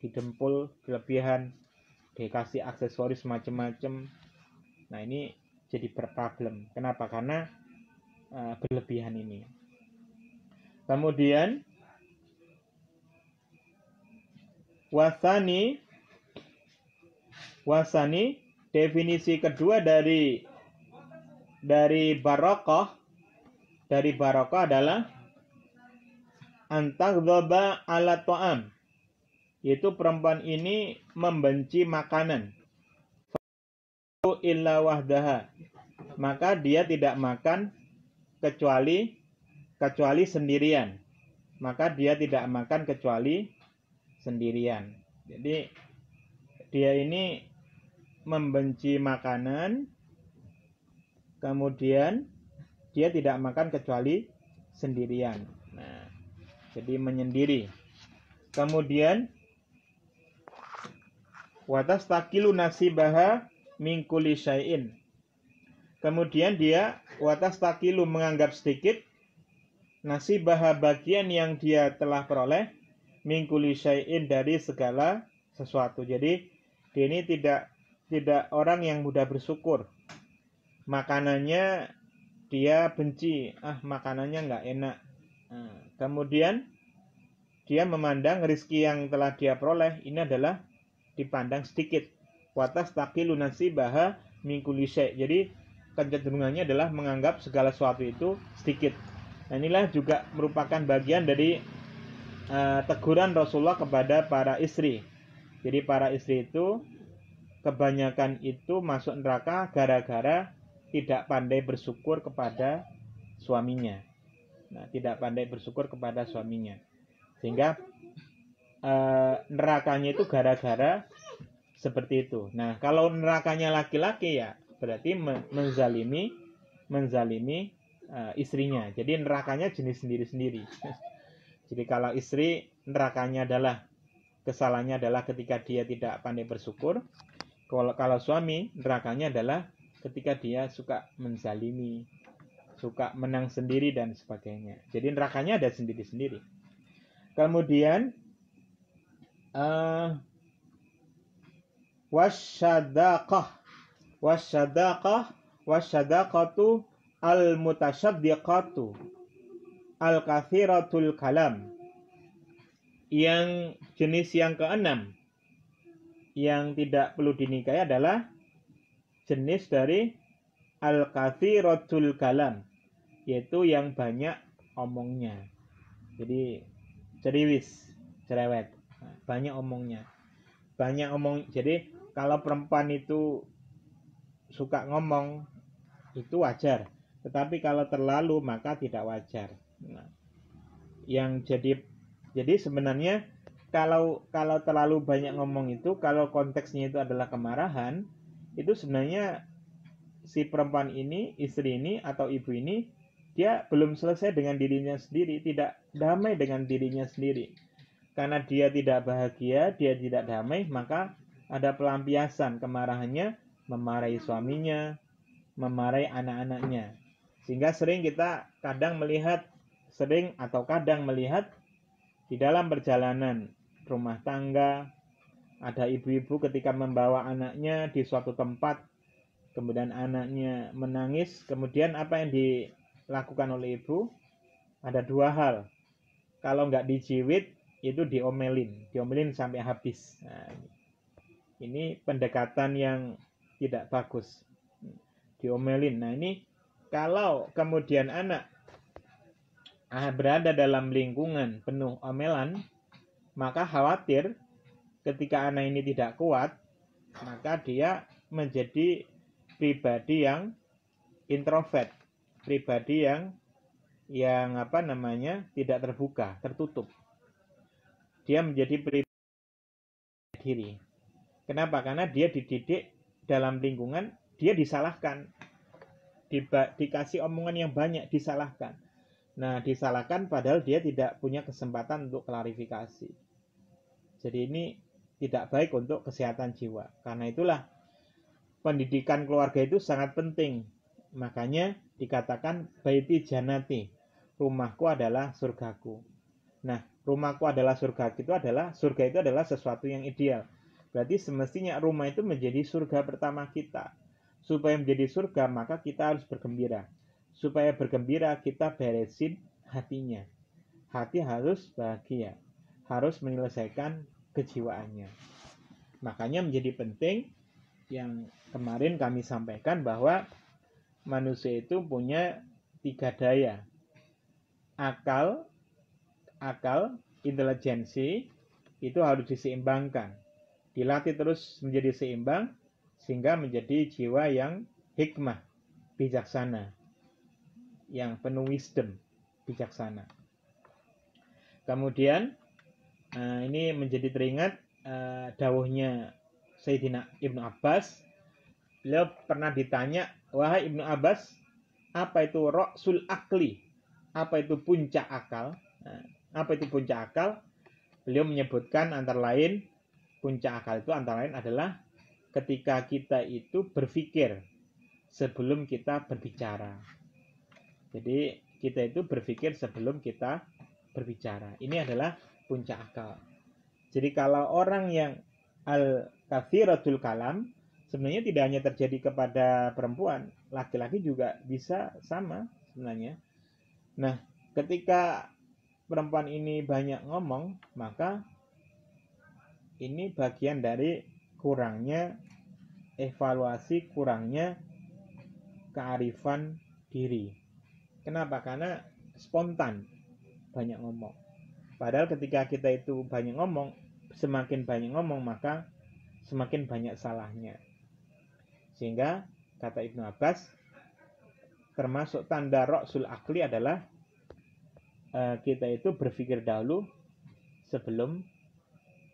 S1: didempul berlebihan, dikasih aksesoris macam-macam, nah ini jadi berproblem. Kenapa? Karena berlebihan ini. Kemudian wasani, definisi kedua dari barakah, adalah antaghdaba ala ta'am, yaitu perempuan ini membenci makanan, illa wahdaha, maka dia tidak makan kecuali sendirian. Maka dia tidak makan kecuali sendirian. Jadi dia ini membenci makanan, kemudian dia tidak makan kecuali sendirian. Nah, jadi menyendiri. Kemudian watas takilu nasibaha min kulli syai'in. Kemudian dia watas takilu menganggap sedikit nasibaha bagian yang dia telah peroleh min kulli syai'in dari segala sesuatu. Jadi dia ini tidak orang yang mudah bersyukur. Makanannya dia benci, makanannya nggak enak. Nah, kemudian dia memandang rezeki yang telah dia peroleh ini adalah dipandang sedikit. Watas takilu nasibaha min kulli syai'. Jadi kecenderungannya adalah menganggap segala sesuatu itu sedikit. Nah, inilah juga merupakan bagian dari teguran Rasulullah kepada para istri. Jadi para istri itu kebanyakan itu masuk neraka gara-gara tidak pandai bersyukur kepada suaminya. Nah, tidak pandai bersyukur kepada suaminya. Sehingga nerakanya itu gara-gara seperti itu. Nah, kalau nerakanya laki-laki ya berarti menzalimi istrinya. Jadi nerakanya jenis sendiri-sendiri. Jadi kalau istri nerakanya adalah kesalahannya adalah ketika dia tidak pandai bersyukur. Kalau suami nerakanya adalah ketika dia suka menzalimi, suka menang sendiri dan sebagainya. Jadi nerakanya ada sendiri-sendiri. Kemudian wasyadaqatu al-mutasyaddiqatu al-kathiratul kalam. Yang jenis yang keenam yang tidak perlu dinikahi adalah jenis dari al-kathiratul kalam, yaitu yang banyak omongnya. Jadi cerewet, banyak omongnya. Jadi kalau perempuan itu suka ngomong itu wajar, tetapi kalau terlalu maka tidak wajar. Nah, yang jadi sebenarnya kalau terlalu banyak ngomong itu, kalau konteksnya itu adalah kemarahan, itu sebenarnya si perempuan ini, istri ini atau ibu ini, dia belum selesai dengan dirinya sendiri, tidak damai dengan dirinya sendiri. Karena dia tidak bahagia, dia tidak damai, maka ada pelampiasan kemarahannya, memarahi suaminya, memarahi anak-anaknya. Sehingga kadang melihat di dalam perjalanan rumah tangga, ada ibu-ibu ketika membawa anaknya di suatu tempat, kemudian anaknya menangis, kemudian apa yang dilakukan oleh ibu? Ada dua hal. Kalau nggak dijiwit, itu diomelin sampai habis. Nah, ini pendekatan yang tidak bagus. Diomelin. Nah, ini kalau kemudian anak berada dalam lingkungan penuh omelan, maka khawatir ketika anak ini tidak kuat, maka dia menjadi pribadi yang introvert, pribadi yang tidak terbuka, tertutup. Dia menjadi pribadi diri. Kenapa? Karena dia dididik dalam lingkungan, dia disalahkan, dikasih omongan yang banyak, disalahkan. Nah, disalahkan padahal dia tidak punya kesempatan untuk klarifikasi. Jadi ini tidak baik untuk kesehatan jiwa. Karena itulah pendidikan keluarga itu sangat penting. Makanya dikatakan baiti janati, rumahku adalah surgaku. Nah, rumahku adalah surgaku surga itu adalah sesuatu yang ideal. Berarti semestinya rumah itu menjadi surga pertama kita. Supaya menjadi surga, maka kita harus bergembira. Supaya bergembira, kita beresin hatinya. Hati harus bahagia, harus menyelesaikan kejiwaannya. Makanya menjadi penting yang kemarin kami sampaikan bahwa manusia itu punya 3 daya. Akal, intelijensi itu harus diseimbangkan. Dilatih terus menjadi seimbang sehingga menjadi jiwa yang hikmah, bijaksana, yang penuh wisdom, bijaksana. Kemudian ini menjadi teringat dawuhnya Sayyidina Ibnu Abbas. Beliau pernah ditanya, wahai Ibnu Abbas, apa itu ra'sul akli? Apa itu puncak akal? Apa itu puncak akal? Beliau menyebutkan antara lain, puncak akal itu antara lain adalah ketika kita itu berpikir sebelum kita berbicara. Jadi kita itu berpikir sebelum kita berbicara. Ini adalah puncak akal. Jadi kalau orang yang al-kathiratul kalam, sebenarnya tidak hanya terjadi kepada perempuan, laki-laki juga bisa sama sebenarnya. Nah, ketika perempuan ini banyak ngomong, maka ini bagian dari kurangnya evaluasi, kurangnya kearifan diri. Kenapa? Karena spontan banyak ngomong. Padahal ketika kita itu banyak ngomong, semakin banyak ngomong maka semakin banyak salahnya. Sehingga kata Ibnu Abbas, termasuk tanda ra'sul akli adalah kita itu berpikir dahulu sebelum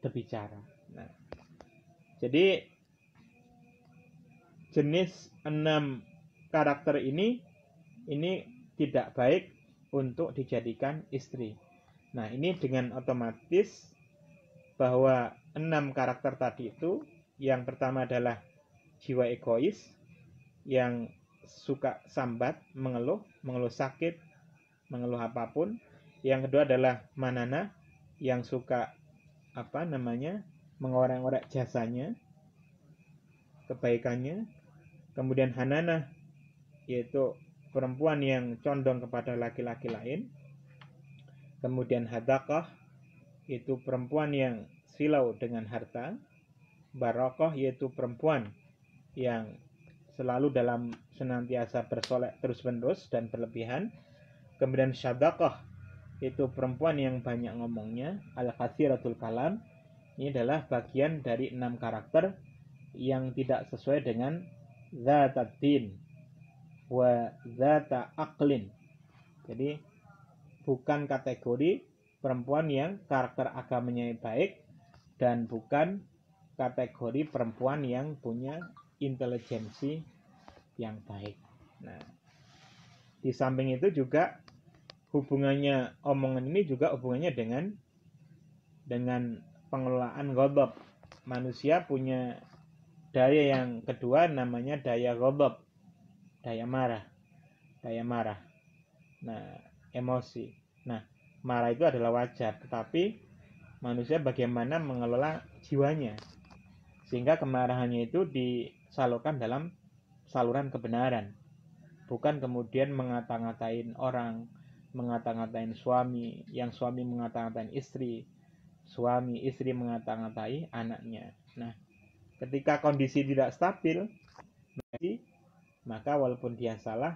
S1: berbicara. Nah, jadi jenis 6 karakter ini tidak baik untuk dijadikan istri. Nah, ini dengan otomatis bahwa 6 karakter tadi itu, yang pertama adalah jiwa egois, yang suka sambat, mengeluh sakit, mengeluh apapun. Yang kedua adalah manana, yang suka mengorek-orek jasanya, kebaikannya. Kemudian hanana, yaitu perempuan yang condong kepada laki-laki lain. Kemudian hadaqah, yaitu perempuan yang silau dengan harta. Barokah, yaitu perempuan yang selalu dalam senantiasa bersolek terus-menerus dan berlebihan. Kemudian syadaqah, yaitu perempuan yang banyak ngomongnya. Al-kathiratul kalam, ini adalah bagian dari 6 karakter yang tidak sesuai dengan zataddin wa zata aqlin. Jadi bukan kategori perempuan yang karakter agamanya baik, dan bukan kategori perempuan yang punya intelijensi yang baik. Nah, di samping itu juga hubungannya, omongan ini juga hubungannya dengan pengelolaan ghadab. Manusia punya daya yang kedua, namanya daya ghadab, daya marah. Nah, emosi. Nah, marah itu adalah wajar, tetapi manusia bagaimana mengelola jiwanya sehingga kemarahannya itu disalurkan dalam saluran kebenaran, bukan kemudian ngata-ngatain orang, ngata-ngatain suami, yang suami ngata-ngatain istri, suami istri ngata-ngatai anaknya. Nah, ketika kondisi tidak stabil, maka walaupun dia salah,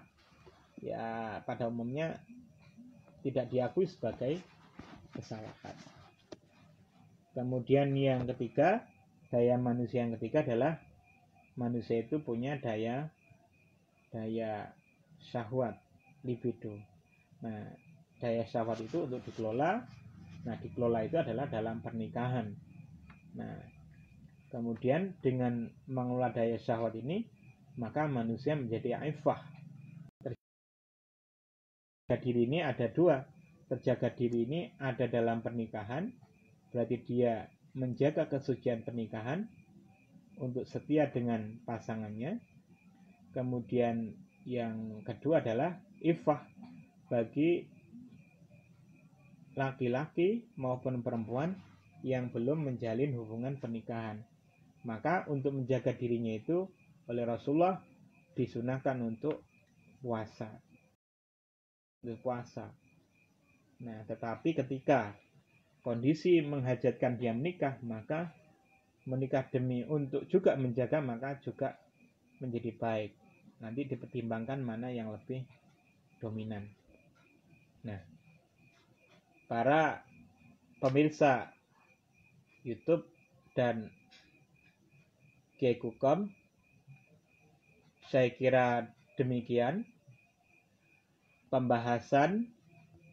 S1: ya pada umumnya tidak diakui sebagai kesalahan. Kemudian yang ketiga, daya manusia yang ketiga adalah manusia itu punya daya syahwat, libido. Nah, daya syahwat itu untuk dikelola. Nah, dikelola itu adalah dalam pernikahan. Nah, kemudian dengan mengelola daya syahwat ini, maka manusia menjadi aifah. Terjaga diri ini ada 2. Terjaga diri ini ada dalam pernikahan, berarti dia menjaga kesucian pernikahan untuk setia dengan pasangannya. Kemudian yang kedua adalah ifah bagi laki-laki maupun perempuan yang belum menjalin hubungan pernikahan. Maka untuk menjaga dirinya itu oleh Rasulullah disunahkan untuk puasa. Nah, tetapi ketika kondisi menghajatkan dia menikah, maka menikah demi untuk juga menjaga, maka juga menjadi baik. Nanti dipertimbangkan mana yang lebih dominan. Nah, para pemirsa YouTube dan Kiai Kukom, saya kira demikian pembahasan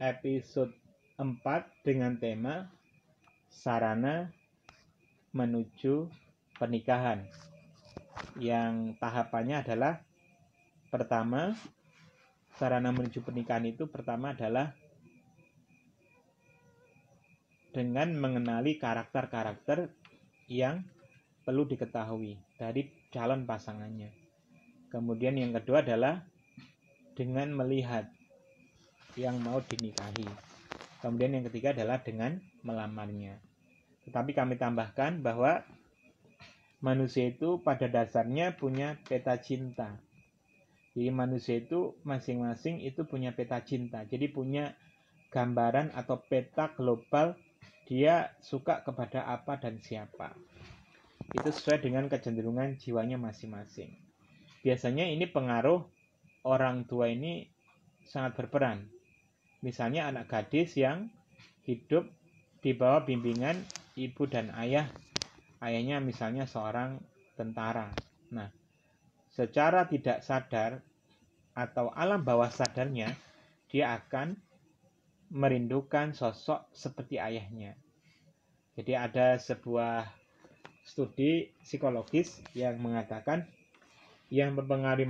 S1: episode 4 dengan tema sarana menuju pernikahan. Yang tahapannya adalah pertama, sarana menuju pernikahan itu pertama adalah dengan mengenali karakter-karakter yang perlu diketahui dari calon pasangannya. Kemudian yang kedua adalah dengan melihat yang mau dinikahi. Kemudian yang ketiga adalah dengan melamarnya. Tetapi kami tambahkan bahwa manusia itu pada dasarnya punya peta cinta. Jadi manusia itu masing-masing itu punya peta cinta. Jadi punya gambaran atau peta global dia suka kepada apa dan siapa. Itu sesuai dengan kecenderungan jiwanya masing-masing. Biasanya ini pengaruh orang tua ini sangat berperan. Misalnya anak gadis yang hidup di bawah bimbingan ibu dan ayah. Ayahnya misalnya seorang tentara. Nah, secara tidak sadar atau alam bawah sadarnya, dia akan merindukan sosok seperti ayahnya. Jadi ada sebuah studi psikologis yang mengatakan yang mempengaruhi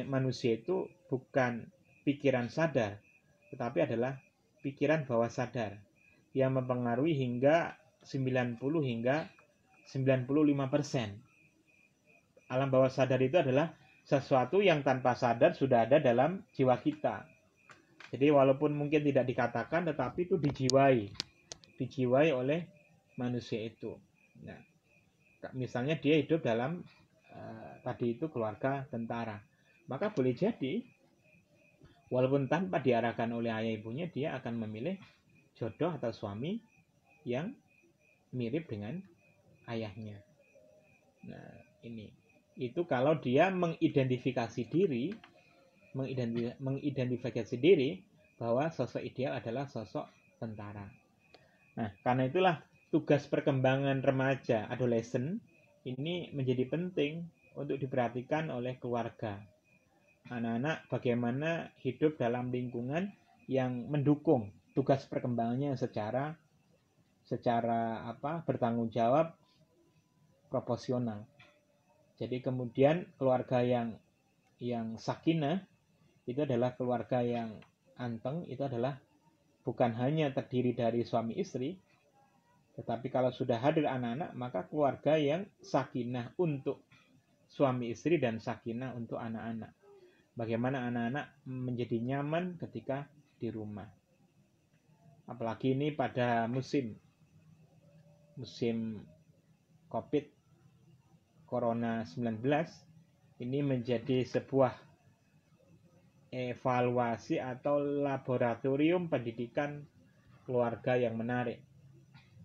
S1: manusia itu bukan pikiran sadar, tetapi adalah pikiran bawah sadar yang mempengaruhi hingga 90 hingga 95%. Alam bawah sadar itu adalah sesuatu yang tanpa sadar sudah ada dalam jiwa kita. Jadi walaupun mungkin tidak dikatakan, tetapi itu dijiwai oleh manusia itu. Nah, misalnya dia hidup dalam tadi itu keluarga tentara, maka boleh jadi walaupun tanpa diarahkan oleh ayah ibunya, dia akan memilih jodoh atau suami yang mirip dengan ayahnya. Nah, itu kalau dia mengidentifikasi diri bahwa sosok ideal adalah sosok tentara. Nah, karena itulah tugas perkembangan remaja adolescent ini menjadi penting untuk diperhatikan oleh keluarga. Anak-anak bagaimana hidup dalam lingkungan yang mendukung tugas perkembangannya secara bertanggung jawab, proporsional. Jadi kemudian keluarga yang sakinah itu adalah keluarga yang anteng, itu adalah bukan hanya terdiri dari suami istri, tetapi kalau sudah hadir anak-anak, maka keluarga yang sakinah untuk suami istri dan sakinah untuk anak-anak. Bagaimana anak-anak menjadi nyaman ketika di rumah. Apalagi ini pada musim COVID Corona 19, ini menjadi sebuah evaluasi atau laboratorium pendidikan keluarga yang menarik.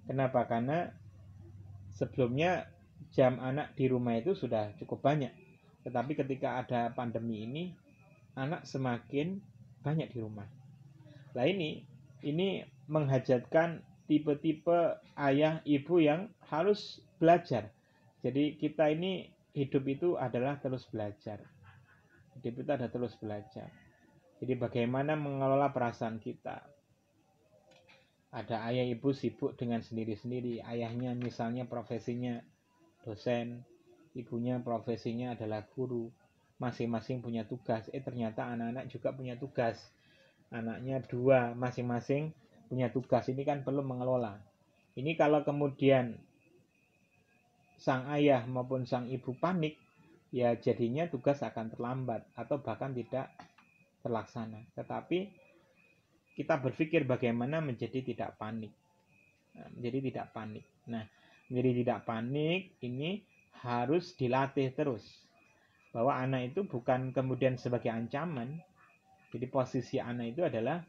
S1: Kenapa? Karena sebelumnya jam anak di rumah itu sudah cukup banyak. Tetapi ketika ada pandemi ini, anak semakin banyak di rumah. Nah ini menghajatkan tipe-tipe ayah ibu yang harus belajar. Jadi kita ini hidup itu adalah terus belajar. Hidup itu adalah terus belajar. Jadi bagaimana mengelola perasaan kita. Ada ayah ibu sibuk dengan sendiri-sendiri. Ayahnya misalnya profesinya dosen, ibunya profesinya adalah guru. Masing-masing punya tugas. Ternyata anak-anak juga punya tugas. Anaknya 2, masing-masing punya tugas. Ini kan perlu mengelola. Ini kalau kemudian sang ayah maupun sang ibu panik, ya jadinya tugas akan terlambat atau bahkan tidak terlaksana. Tetapi kita berpikir bagaimana menjadi tidak panik. Menjadi tidak panik. Nah, menjadi tidak panik ini harus dilatih terus. Bahwa anak itu bukan kemudian sebagai ancaman. Jadi posisi anak itu adalah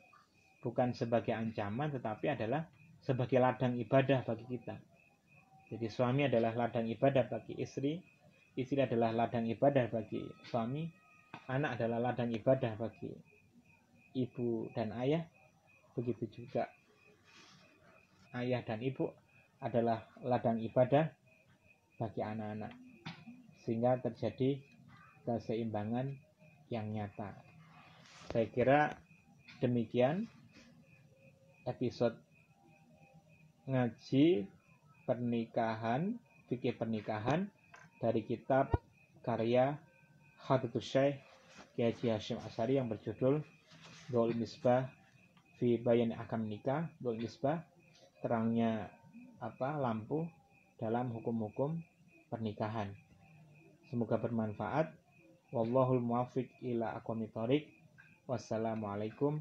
S1: bukan sebagai ancaman, tetapi adalah sebagai ladang ibadah bagi kita. Jadi suami adalah ladang ibadah bagi istri, istri adalah ladang ibadah bagi suami, anak adalah ladang ibadah bagi ibu dan ayah. Begitu juga ayah dan ibu adalah ladang ibadah bagi anak-anak. Sehingga terjadi keseimbangan yang nyata. Saya kira demikian episode ngaji pernikahan, fikih pernikahan dari kitab karya Khaditus Syekh Kiai Haji Hasyim Asy'ari yang berjudul Dhaul Misbah fi Bayan Ahkam Nikah. Dhaul Misbah, terangnya lampu dalam hukum-hukum pernikahan. Semoga bermanfaat. Wallahul muwaffiq ila aqwamit thoriq. Wassalamualaikum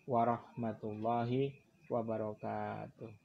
S1: warahmatullahi wabarakatuh.